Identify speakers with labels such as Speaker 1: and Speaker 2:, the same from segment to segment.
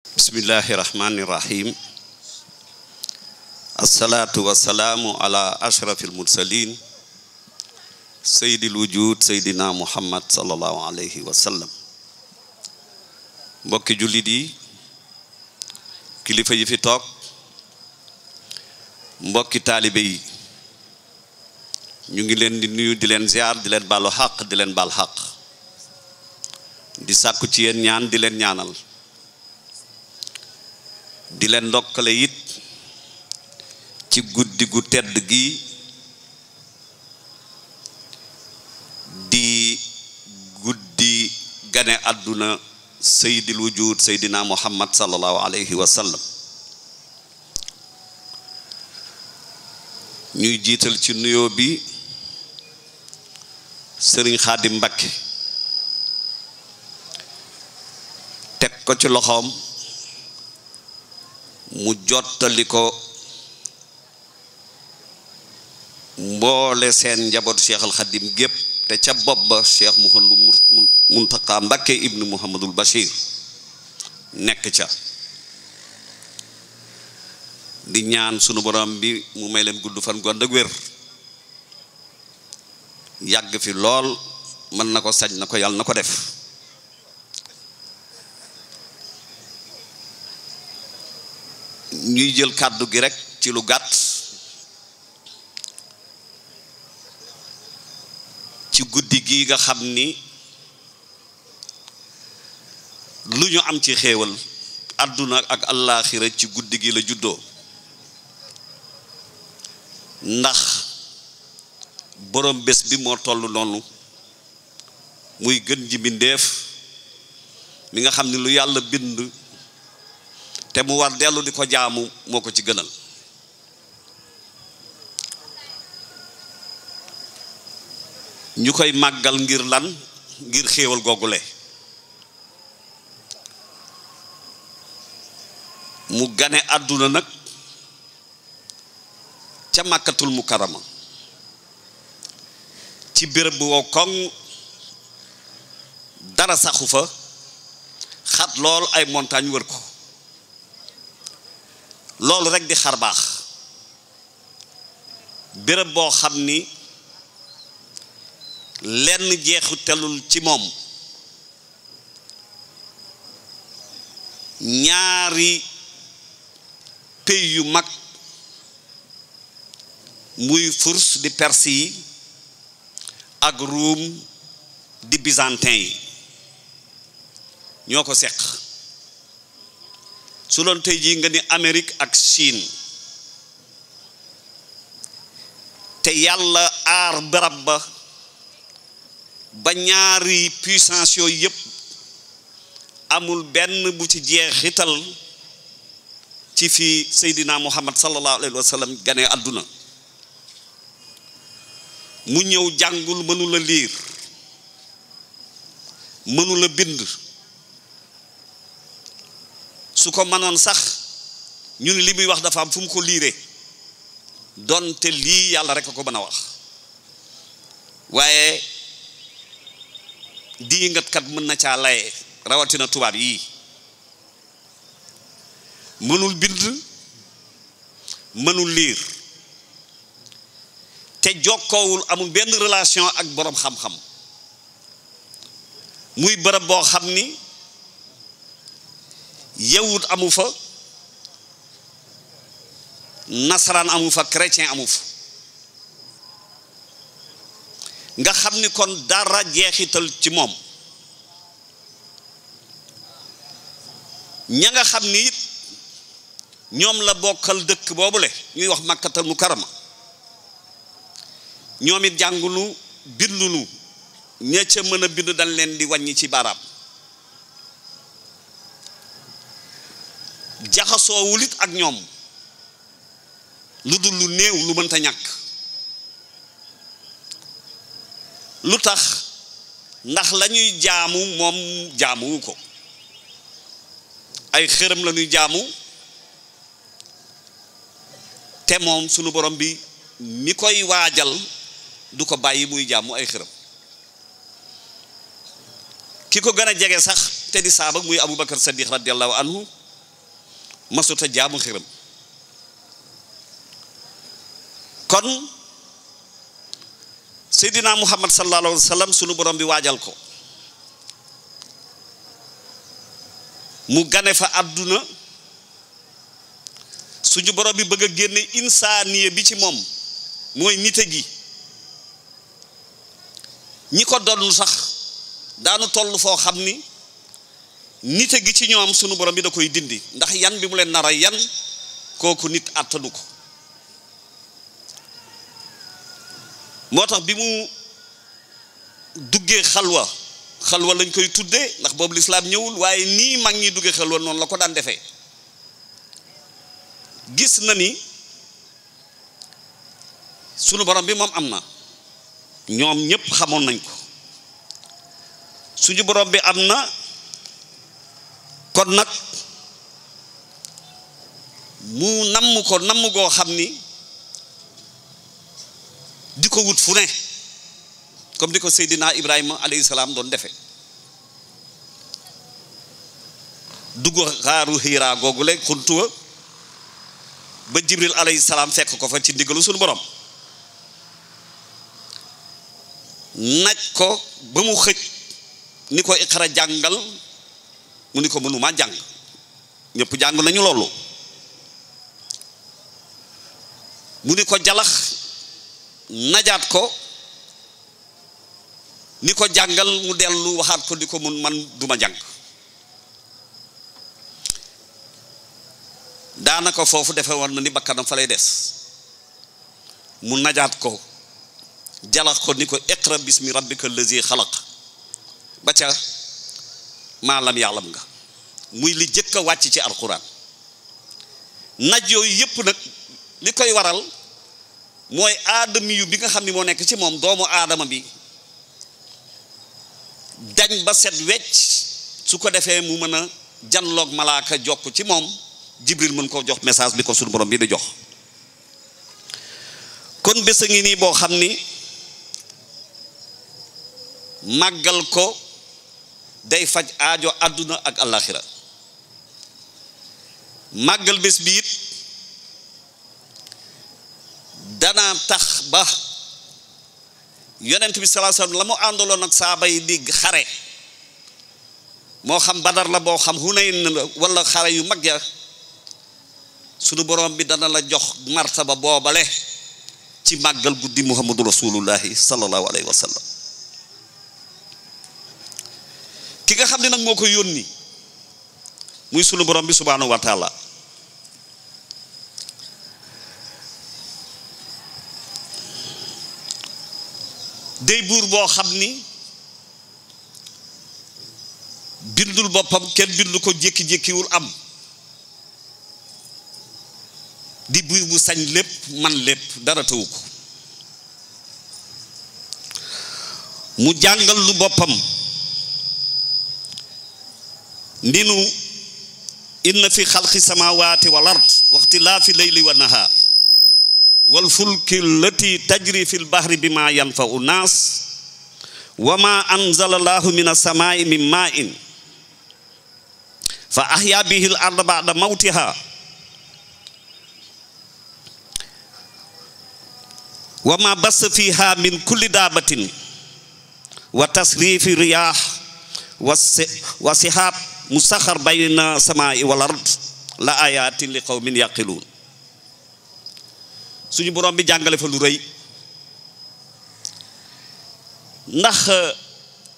Speaker 1: bismillahi rahmani rahim. Assalatu wassalamu ala ashrafil mursalin sayyidil wujud sayyidina muhammad sallallahu alayhi wa sallam. mbokki jullit yi, kilifa yi fi toog, mbokki taalibe yi, ñu ngi leen di nuyu, di leen ziar, di leen baalu xaq, di leen baal xaq, di sàkku ci yéen ñaan, di leen ñaanal, di leen ndokkale it ci guddi gu tedd gi di guddi gane àdduna sayyidil wujud sayyidina muhammad sallallahu alayhi wa sallam. ñuy jiital ci nuyoo bi sëriñ Xaadim Mbakke, teg ko ci loxoom mu jottali ko mboole seen njabootu Cheikh al Xadim gépp, te ca bopp ba Cheikh Mouhamadou Muntaqa Mbakke ibnu Mouhamadul Bachir nekk ca. di ñaan sunu borom bi mu may leen gudd fan gu ànd ak wér, yàgg fi lool, mën na ko, sañ na ko, yàlla na ko def. ñuy jël kàddu gi rekk ci lu gàtt ci guddi gi nga xam ni lu ñu am ci xéewal àdduna ak àllaaxira ci guddi gi la juddoo, ndax borom bés bi moo toll noonu, muy gën ji mbindéef mi nga xam ni lu yàlla bind te mu war dellu di ko jaamu moo ko ci gënal. ñu koy màggal ngir lan? ngir xéewal googule. mu gane àdduna nag ca màkkatul mukarama ci béréb bu wow koŋ, dara saxu fa, xat lool, ay montagne wër ko. loolu rekk di xar baax. béréb boo xam ni lenn jeexu telul ci moom. ñaari pays yu mag muy Furs di Perse yi ak Ruum di byzantin yi ñoo ko seq. su doon tey jii nga ni Amérique ak Chine, te yàlla aar barab ba ñaari puissance yooyu yëpp amul benn bu ci jeexital ci fi Seydina Muhammad sallallahu alayhi wa sallam gane àdduna. mu ñëw jàngul, mënula liir, mënula bind. su ko mënoon sax ñu ne li muy wax dafa am fu mu ko liire, donte lii yàlla rek a ko mën a wax. waaye diingatkat mën na caa laye, rawatina tubaab yii. mënul bind, mënul liir, te jokkoowul, amul benn relation ak boroom xam-xam. muy bërëb boo xam ni yawut amu fa, nasaraan amu fa, chrétien amu fa. nga xam ni kon dara jeexital ci moom. ña nga xam ni it ñoom la bokkal dëkk boobule ñuy wax Makkatal Mukarrama, ñoom it jàngunu, bindunu, ña ca mën a bind dañ leen di wàññi ci baaraam. jaxasoowul it ak ñoom lu dul lu néew, lu mënta ñàkk. lu tax? ndax la ñuy jaamu moom jaamuwu ko. ay xërëm la ñuy jaamu, te moom sunu borom bi mi koy waajal du ko bàyyi muy jaamu ay xërëm. ki ko gën a jege sax te di saaba muy Aboubacar Saddiq radiyallahu anhu masuta jaamu xiram kon seydina muhammad sallallahu alayhi wa sallam sunu borom bi waajal ko mu gane fa àdduna suñu borom bi bëgg a génne insaaniye bi ci moom mooy nite gi ñi ko doon sax daanu toll foo xam ni nite gi ci ñoom sunu borom bi da koy dindi ndax yan bi mu leen nar a yan kooku nit àttanu ko moo tax bi mu duggee xalwa lañ koy tuddee ndax boobu lislaam ñëwul waaye nii mag ñi duggee xalwa noonu la ko daan defee gis na ni sunu borom bi moom am na ñoom ñépp xamoon nañ ko suñu borom bi am na kon nag mu namm ko namm goo xam ni di ko wut fu ne comme di ko Seydina Ibrahima alayhi salaam doon defe dugg xaaru Hiira googu le xuntuwa ba Jibril alayhi salaam fekk ko fa ci ndigalu suñu borom naj ko ba mu xëj ni ko iqra jàngal mu ni ko mënuma jàng ñëpp jàng nañu loolu mu ni ko jalax najaat ko ni ko jàngal mu dellu waxaat ko di ko mun man duma jàng daanaka foofu defe war na ni bakkanam fa lay des mu najaat ko jalax ko ni ko iqra bismi rabbika allazi xalaq ba ca maalam yaalam nga muy li jëkk a wàcc ci alquran naj yooyu yépp nag li koy waral mooy aadami yu bi nga xam ni moo nekk ci moom doomu aadama bi dañ ba set wecc su ko defee mu mën a janloog malaaka jokk ci moom Jibril mën koo jox message bi ko suñu borom bi di jox kon bés a ngi nii boo xam ni màggal ko day faj aajo àdduna ak àllaaxira màggal bés bi it dana tax ba yonent bi sallallahu alayhi wasallam la mu àndaloon ak saaba yi di xare moo xam Badar la boo xam Hunayn wala xare yu mag ya sunu borom bi dana la jox martaba boobale ci màggal guddi Muhammadu Rasulullahi sallallahu alayhi wa sallam ki nga xam ne nag moo ko yónni muy sunu borom bi subhanahu wa taala day buur boo xam ni bindul boppam kenn bindu ko jékki-jékkiwul am di buur bu sañ lépp man lépp dara tawu ko mu jàngal lu boppam ndinu inna fi xalqi samawati wal ard waxtilaafi layli wa nahaar wal fulki allati tajri fi lbahri bima yanfau nnaas wa ma anzala allahu min as-samaa'i min maa'in fa ahya bihi al arda ba'da mawtiha wa ma bassa fiha min kulli daabatin wa tasrifi riyah wa sihab musakhar bayna samaa'i wal ard la ayatin li qawmin yaqiluun suñu borom bi jàngale fa lu rëy ndax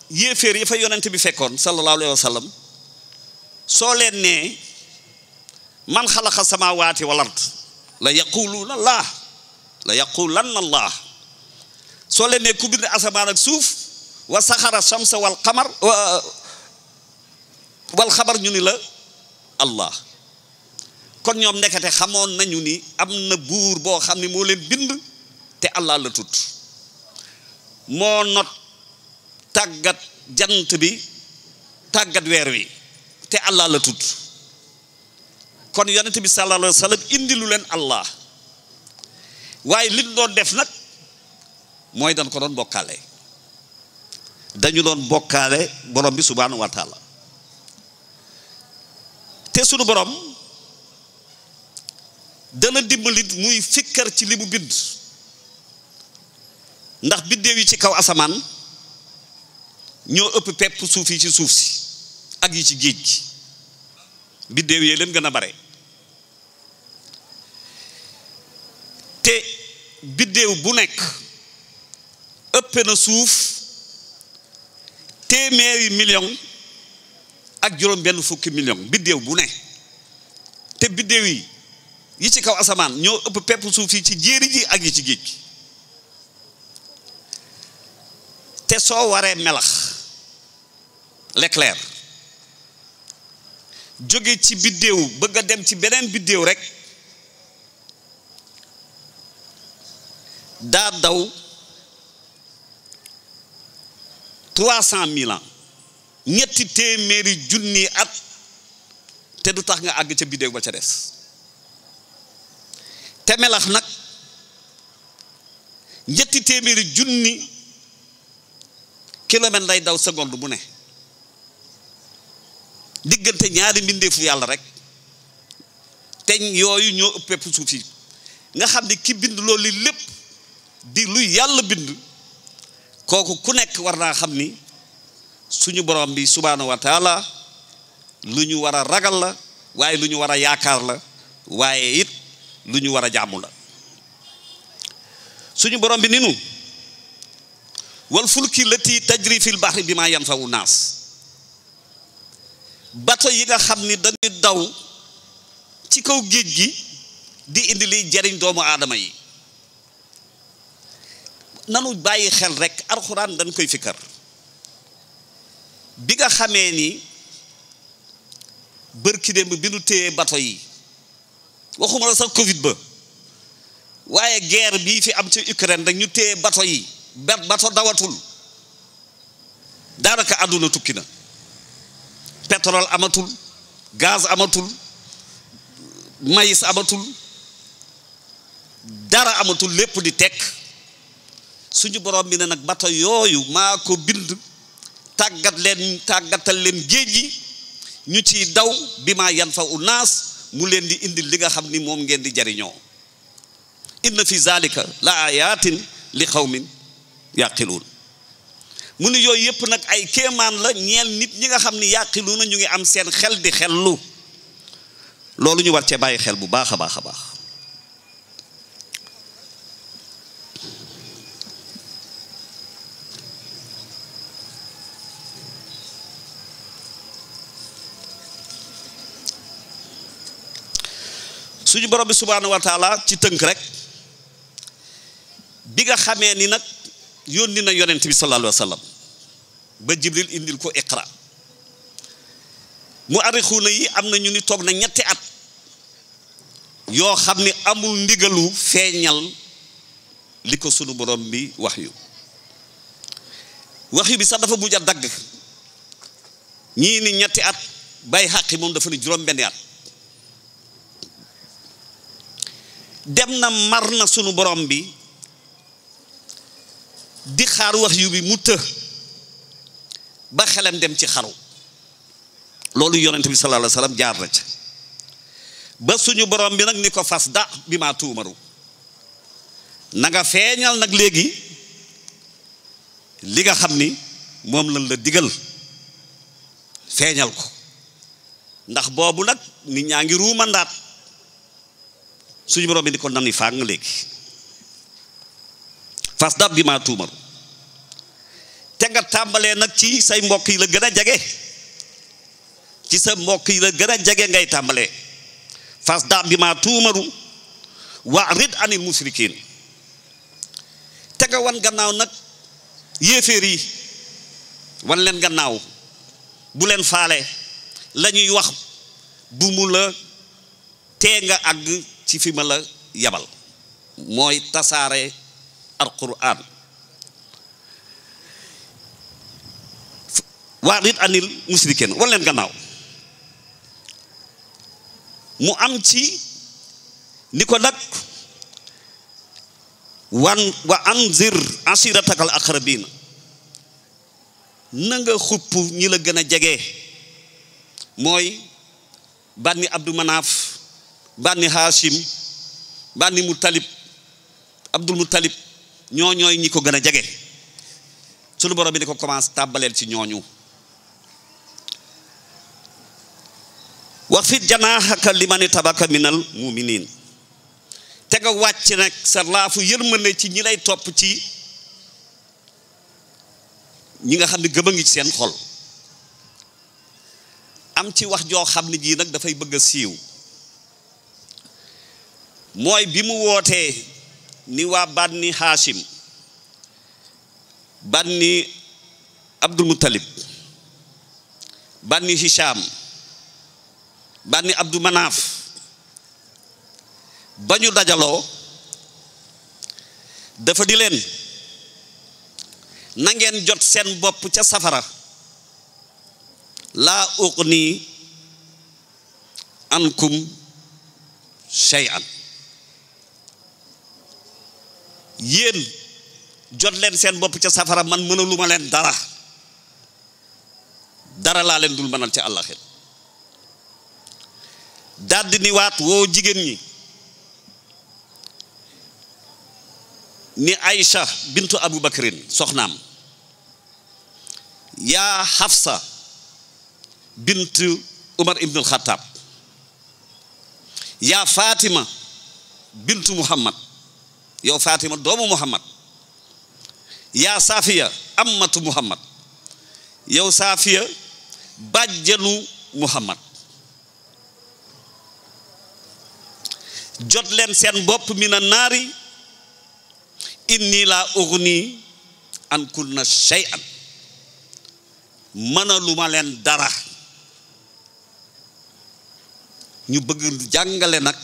Speaker 1: yéeféer yi fa yonent bi fekkoon sallallahu alayhi wa sallam soo leen ne man xalaqa samaawaati wal ard la yaquluuna allah la yaqulanna allah soo leen ne ku bind asamaan ak suuf wa saxara shamsa wal qamar wal xabar ñu ni la allah kon ñoom ndekete xamoon nañu ni am na buur boo xam ne moo leen bind te allah la tudd moo not tàggat jant bi tàggat weer wi te allah la tudd kon yonent bi sallallahu alayhi wa sallam indi lu leen allah waaye li ñu doon def nag mooy dañ ko doon bokkaale dañu doon bokkaale borom bi subhanahu wa taala te sunu borom dana dimbali muy fikkar ci li mu bind ndax biddéew yi ci kaw asamaan ñoo ëpp pepp suuf yi ci suuf si ak yi ci géej gi biddéew yee leen gën a bare te biddéew bu nekk ëpp na suuf téeméeri million ak juróom benn fukki million biddéew bu ne te biddéew yi ci kaw asamaan ñoo ëpp pepp suuf yi ci jéeri ji ak yi ci géej gi te soo waree melax l'éclair jóge ci biddéew bëgg a dem ci beneen biddéew rek daa daw 300 000 ans ñetti téeméeri junni at te du tax nga àgg ca biddéew ba ca des te melax nag ñetti téeméeri junni kilomètre lay daw seconde bu ne diggante ñaari mbindeefu yàlla rek te yooyu ñoo ëpp pepp suuf yi nga xam ne ki bind loolu li lépp di lu yàlla bind kooku ku nekk war naa xam ni suñu borom bi subhaanahu wa taala lu ñu war a ragal la waaye lu ñu war a yaakaar la waaye it lu ñu war a jaamu la suñu borom bi ni nu wal fulki lati tajri fil bahri bi ma yanfa'u naas bato yi nga xam ni dañuy daw ci kaw géej gi di indi liy jariñ doomu aadama yi nanu bàyyi xel rek alxuraan dañ koy fikkar bi nga xamee ni bërki démb bi nu téye bato yi waxuma la sax Covid ba waaye guerre bii fi am ci Ukraine rek ñu téye bato yi bato dawatul daanaka àdduna tukki na pétrole amatul gaz amatul maïs amatul dara amatul lépp di tekk suñu borom bi ne nag bato yooyu maa ko bind tàggatal leen géej gi ñu ciy daw bi maa yan fa unaas mu leen di indi li nga xam ni moom ngeen di jariñoo inna fi zalika la ayatin li xawmin yaqiluun mu ni yooyu yëpp nag ay kéemaan la ñeel nit ñi nga xam ni yaqiluuna ñu ngi am seen xel di xellu loolu ñu war cee bàyyi xel bu baax a baax a baax suñu borom bi subhaanahu wa taala ci tënk rek bi nga xamee ni nag yónni na yonent bi sallallahu alayhi wa sallam ba jibril indil ko iqra mu arixuuna yi am na ñu ni toog na ñetti at yoo xam ni amul ndigalu feeñal li ko sunu borom bi wax yu bi sax dafa mujj a dagg ñii ni ñetti at bay xàqi moom dafa ni juróom benni at dem na mar na sunu borom bi di xaar wax yu bi mu të ba xelam dem ci xaru loolu yonent bi sallallahu alayhi wa sallam jaar na ca ba suñu borom bi nag ni ko fas da bi maa tuumaru na nga feeñal nag léegi li nga xam ni moom lañ la digal feeñal ko ndax boobu nag nit ñaa ngi ruumandaat suñu borom bi ni ko nan ni fàng léegi fas dab bi maa tuumaru te nga tàmbalee nag ci say mbokk yi la gën a jege ci sa mbokk yi la gën a jege ngay tàmbalee fas dab bi maa tuumaru wa rid anil musrikin te nga wan gannaaw nag yéeféer yi wan leen gannaaw bu leen faale la ñuy wax bu mu la tee nga àgg ci fi ma la yabal mooy tasaare alquran waa nit anil musrikin wan leen gannaaw mu am ci ni ko nag wa anzir asiratakal aqrabina na nga xupp ñi la gën a jege mooy bànni abdu manaaf bànni haashim Bani Muttalib Abdul Muttalib ñooy ñi ko gën a jege sunu borom bi ne ko commencé tàbbaleel ci ñooñu waxfid janaahaka liman tabaka minal muminin te nga wàcc nag sa laafu yërmande ci ñi lay topp ci ñi nga xam ne gëm a ngi ci seen xol am ci wax joo xam ne jii nag dafay bëgg a siiw mooy bi mu wootee ni waa Bani Hashim Bani Abdul Muttalib Bani Hisham Bani Abdu Manaf ba ñu dajaloo dafa di leen na ngeen jot seen bopp ca safara laa uqni ankum shay'an yéen jot leen seen bopp ca safara man mënaluma leen dara laa leen dul mënal ca àllaxir daldi ni waat woo jigéen ñi ni Aïcha bintu Abu Bakrin soxnaam yaa Hafsa bintu Umar ibnul Xattaab yaa Fatima bintu Muhammad yow Fatima doomu Muhammad yaa Safiya ammatu Muhammad yow Safiya bàjjanu Muhammad jot leen seen bopp mina naari inni laa ughni an kunna shay'an mënaluma leen dara ñu bëgg jàngale nag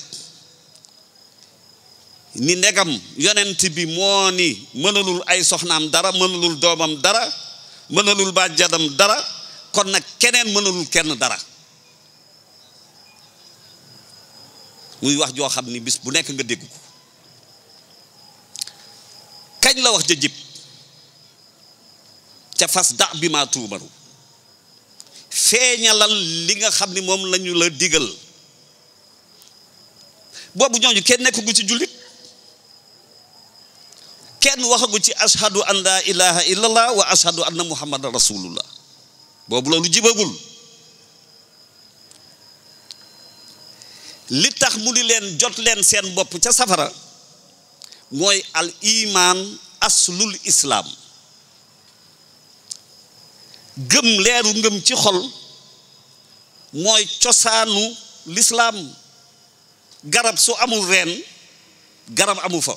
Speaker 1: ni ndegam yonent bi moo ni mënalul ay soxnaam dara mënalul doomam dara mënalul bàjjanam dara kon nag keneen mënalul kenn dara muy wax joo xam ni bis bu nekk nga dégg ko kañ la wax ja jib ca fas da bi ma tuumaru feeñalal li nga xam ni moom lañu la digal boobu ñooñu kenn nekk gu ci jullit kenn waxagu ci ashadu an la ilaha illallah wa ashadu anna muhammadan rasulullah boobu loolu jibagul li tax mu di leen jot leen seen bopp ca safara mooy al iman aslul islaam gëm leeru ngëm ci xol mooy cosaanu lislaam garab su amul reen garab amu fa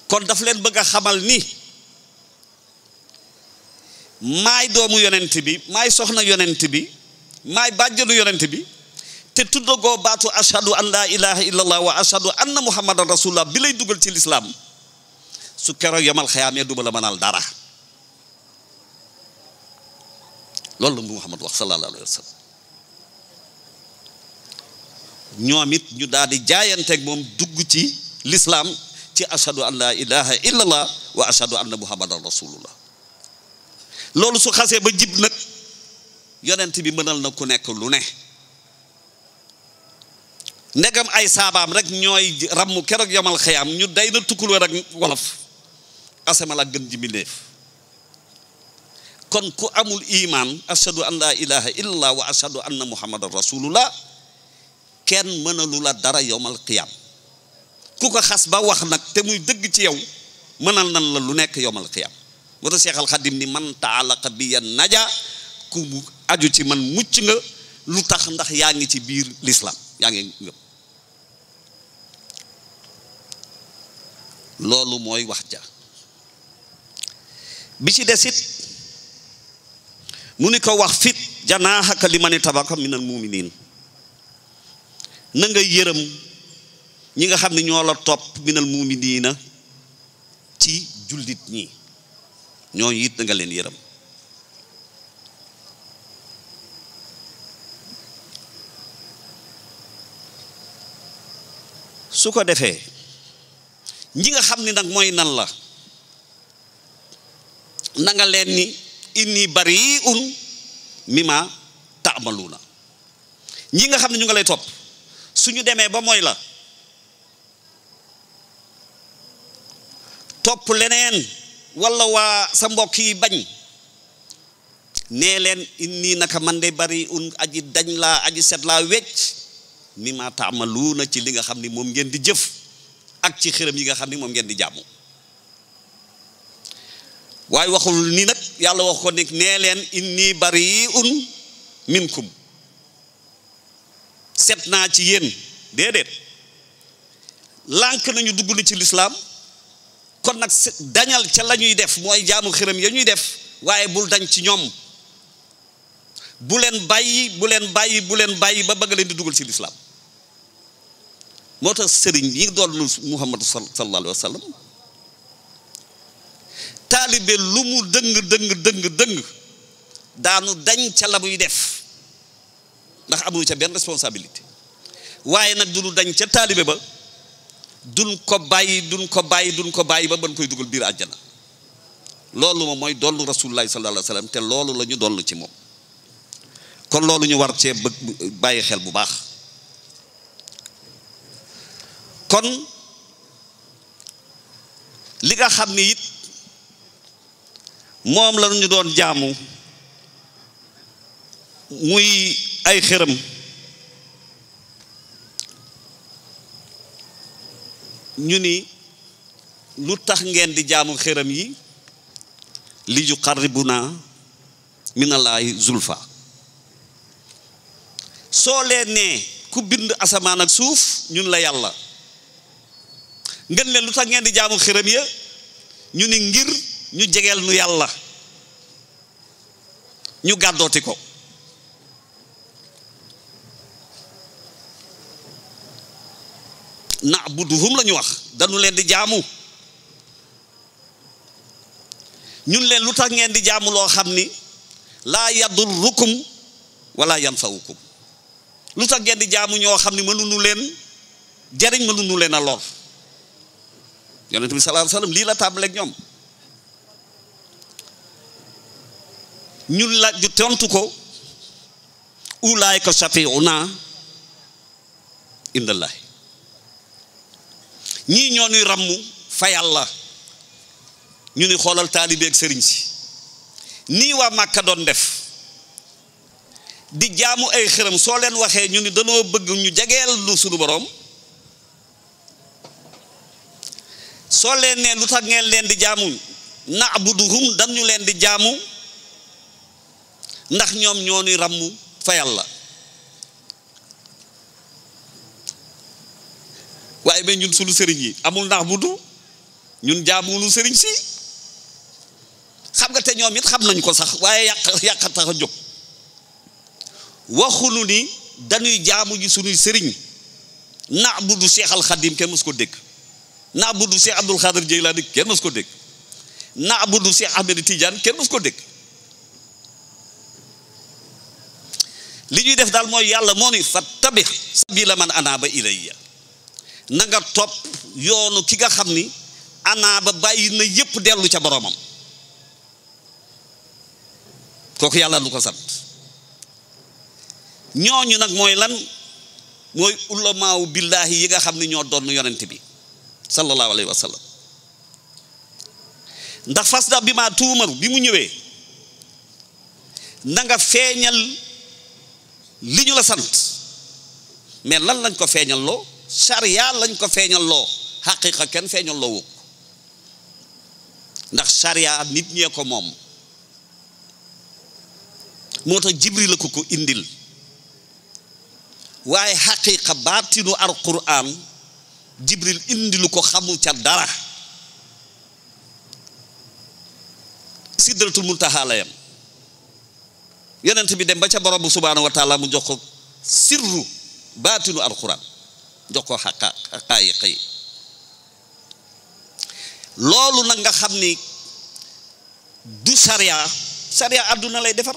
Speaker 1: kon daf leen bëgg a xamal ni maay doomu yonent bi maay soxna yonent bi maay bàjjanu yonent bi te tuddagoo baatu ashadu an la ilaha illallah wa ashadu anna muhammadan rasulullah bi lay dugal ci lislaam su keroog yamal xayaamee duma la mënal dara loolu la Muhammad wax sallallahu alayhi wa sallam ñoom it ñu daal di jaayanteeg moom dugg ci lislaam ci ashadu an la ilaha illallah wa ashadu anna muhammadan rasulullah loolu su xasee ba jib nag yonent bi mënal na ku nekk lu ne ndegam ay saabaam rek ñooy ramm keroog yamal xayaam ñu day na tukkuloo rek wolof asamal ak gën ji mbindéef kon ku amul iman ashadu an la ilaha illallah wa ashadu anna muhammadan rasulullah kenn mënalu la dara yowmal qiyaam ku ko xas ba wax nag te muy dëgg ci yow mënal nan la lu nekk yowmal qiyaam moo tax Seex al Xadim ni man taalaqa bi yan naja ku aju ci man mucc nga lu tax ndax yaa ngi ci biir lislaam yaa ngi ngëp loolu mooy wax ja bi ci desit mu ni ko wax fit janaaxaka liman tabaka minal muminin na nga yërëm ñi nga xam ne ñoo la topp minal muminina ci jullit ñi ñoo it na nga leen yërëm su ko defee ñi nga xam ni nag mooy nan la na nga leen ni inni bari'un mimma ta'maluna ñi nga xam ne ñu nga lay topp suñu demee ba mooy la topp leneen wala waa sa mbokk yi bañ nee leen inni naka man de bari aji dañ laa aji set laa wecc mi ma taamaluuna ci li nga xam ni moom ngeen di jëf ak ci xërëm yi nga xam ni moom ngeen di jaamu waaye waxul ni nag yàlla wax ko ni nee leen inni bariun minkum set naa ci yéen déedéet lànk nañu dugg ni ci lislaam kon nag dañal ca la ñuy def mooy jaamu xërëm ya ñuy def waaye bul dañ ci ñoom bu leen bàyyi ba bëgg leen di dugal ci lislaam moo tax sëriñ yi doon Muhammad sallallahu alayhi wa sallam taalibe lu mu dëng daanu dañ ca la muy def ndax amuñu ca benn responsabilité waaye nag du dañ ca taalibe ba duñ ko bàyyi ba ban koy dugal biir àjjana loolu moom mooy dollu rasulullahi sallallahu alayhi wa sallam te loolu la ñu dollu ci moom kon loolu ñu war cee bàyyi xel bu baax kon li nga xam ni it moom la ñu doon jaamu muy ay xërëm ñu ni lu tax ngeen di jaamu xërëm yi li yuqarribuna minallaahi zulfa soo leen nee ku bind asamaan ak suuf ñun la yàlla ngeen leen lu tax ngeen di jaamu xërëm ya ñu ni ngir ñu jegeel nu yàlla ñu gàddooti ko na'buduhum la ñu wax dañu leen di jaamu ñun leen lu tax ngeen di jaamu loo xam ni laa yadurrukum wala yanfawukum lu tax ngeen di jaamu ñoo xam ni mënuñu leen jariñ mënuñu leen a lor yonent bi sallallahu alayhi wasallam lii la tàmbaleeg ñoom ñun la ju tontu ko ulaayka shafi'una indallahi ñii ñoo ñuy ràmmu fa yàlla ñu ni xoolal taalibe ak sëriñ si nii waa Màkka doon def di jaamu ay xërëm soo leen waxee ñu ni danoo bëgg ñu jegeel lu sunu borom soo leen ne lu tax ngeen leen di jaamu na'buduhum dañu leen di jaamu ndax ñoom ñoo ñuy ràmmu fa yàlla waaye ba ñun sunu sëriñ yi amul na'budu ñun jaamuwunu sëriñ si xam nga te ñoom it xam nañ ko sax waaye yàq tax a jóg waxunu ni dañuy jaamu ji sunuy sëriñ na'budu Cheikh Al Khadim kenn mës ko dégg na'budu Cheikh Abdul Khadir Jeylaani kenn mës ko dégg na'budu Cheikh Ahmed Tidiane kenn mës ko dégg li ñuy def daal mooy yàlla moo ni fattabi sabila man anaaba ilayya na nga topp yoonu ki nga xam ni anaaba bàyyi na yépp dellu ca boromam kooku yàlla lu ko sant ñooñu nag mooy lan mooy ulamaawu billaahi yi nga xam ni ñoo doon yonent bi sallallahu alayhi wa sallam ndax fasda bi maa tuumaru bi mu ñëwee na nga feeñal li ñu la sant mais lan lañ ko feeñal loo charia lañ ko feeñal loo xaqiqa kenn feeñal loo wukk ndax charia nit ñee ko moom moo tax jibril la ko indil waaye xaqiqa baatinu alquran jibril indilu ko xamul ca dara sidratul muntaha la yam yonent bi dem ba ca borom bu subhanahu wa taala mu jox ko sirru baatinu alquran jox ko xaqaayiq yi loolu nag nga xam ni du sariya àdduna lay defar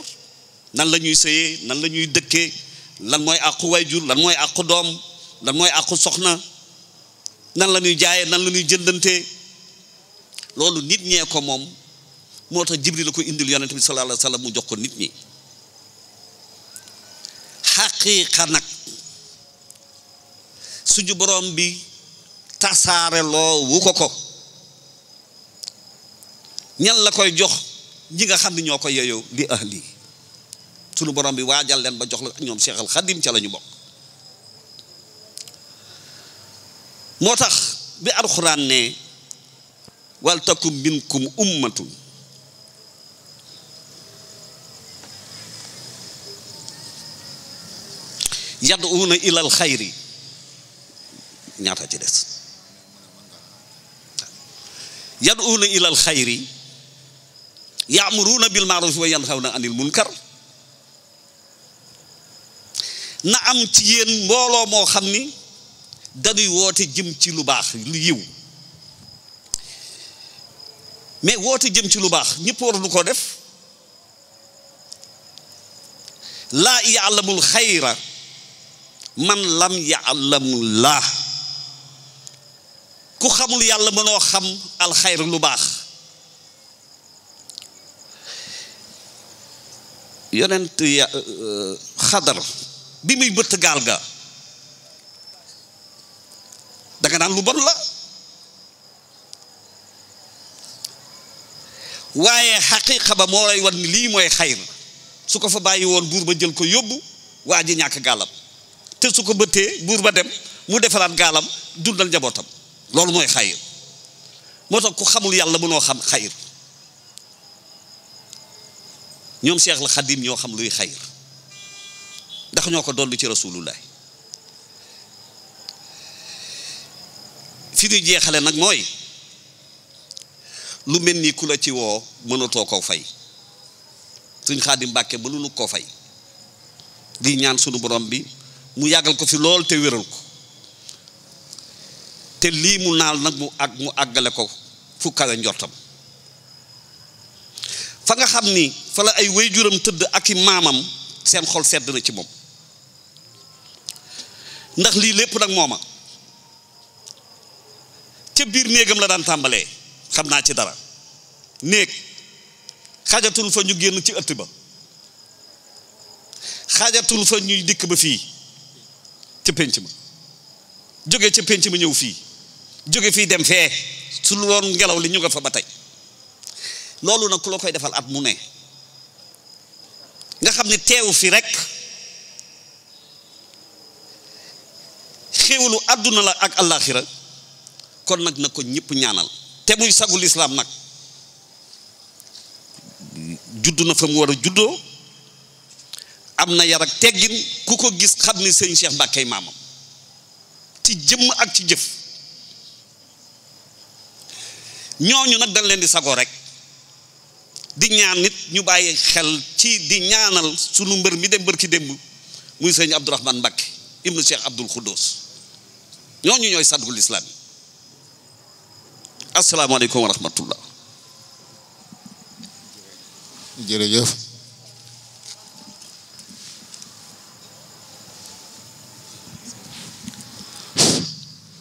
Speaker 1: nan la ñuy sëyee nan la ñuy dëkkee lan mooy àqu wayjur lan mooy àqu doom lan mooy àqu soxna nan la ñuy jaayee nan la ñuy jëndantee loolu nit ñee ko moom moo tax jibril la ko indil yonent bi sallallahu alayhi wa sallam mu jox ko nit ñi xaqiiqa nag suñu borom bi tasaare loo wu ko ñan la koy jox ñi nga xam ne ñoo ko yeyoo li ahli sunu borom bi waajal leen ba jox la ñoom Cheikh al Khadim ca la ñu bokk. moo tax bi alxuraan ne wal takum minkum ummatun yad'una ilal xayri ñaata ci des yad'una ilal xayri ya'muruna bil ma'ruf wa yanhawna anil munkar na am ci yéen mbooloo moo xam ni dañuy woote jëm ci lu baax lu yiw mais woote jëm ci lu baax ñëpp war nu ko def laa ya'lamul xayra man lam ya'lamullah ku xamul yàlla mënoo xam alxayr lu baax. yonent ya xadar bi muy bëtt gaal ga danga naan lu bon la waaye xaqiiqa ba moo lay wan ni lii mooy xayr su ko fa bàyyi woon buur ba jël ko yóbbu waa ji ñàkk gaalam te su ko bëttee buur ba dem mu defaraat gaalam dundal njabootam loolu mooy xayr moo tax ku xamul yàlla mënoo xam xayr ñoom Cheikh al Khadim ñoo xam luy xayr ndax ñoo ko dollu ci rasulullah fi ñuy jeexale nag mooy lu mel ni ku la ci woo mënatoo koo fay suñ Xaadim Mbàkke mënuñu koo fay di ñaan sunu borom bi mu yàggal ko fi lool te wéral ko te lii mu naal nag mu àggale ko fu kawe njortam fa nga xam ni fa la ay waajuram tëdd ak i maamam seen xol sedd na ci moom ndax lii lépp nag mooma ca biir néegam la daan tàmbalee xam naa ci dara néeg xajatul fa ñu génn ci ëtt ba xajatul fa ñuy dikk ba fii ca pénc ma jóge ca pénc ma ñëw fii jóge fii dem fee su lu woon ngelaw li ñu nga fa ba tey loolu nag ku la koy defal at mu ne nga xam ni teew fi rek xéewalu àdduna la ak àllaaxira kon nag na ko ñëpp ñaanal te muy sagul islaam nag juddu na fa mu war a juddoo am na yar ak teggin ku ko gis xam ni sëñ Cheikh Mbàkke maamam ci jëmm ak ci jëf ñooñu nag dañ leen di sagoo rek di ñaan nit ñu bàyyi xel ci di ñaanal sunu mbër mi dem bërki démb muy sëñ Abdourahmane Mbàkke ibnu Cheikh Abdoul Khoudous ñooñu ñooy sadgul islaam yi asalaamaaleykum wa rahmatullah
Speaker 2: jërëjëf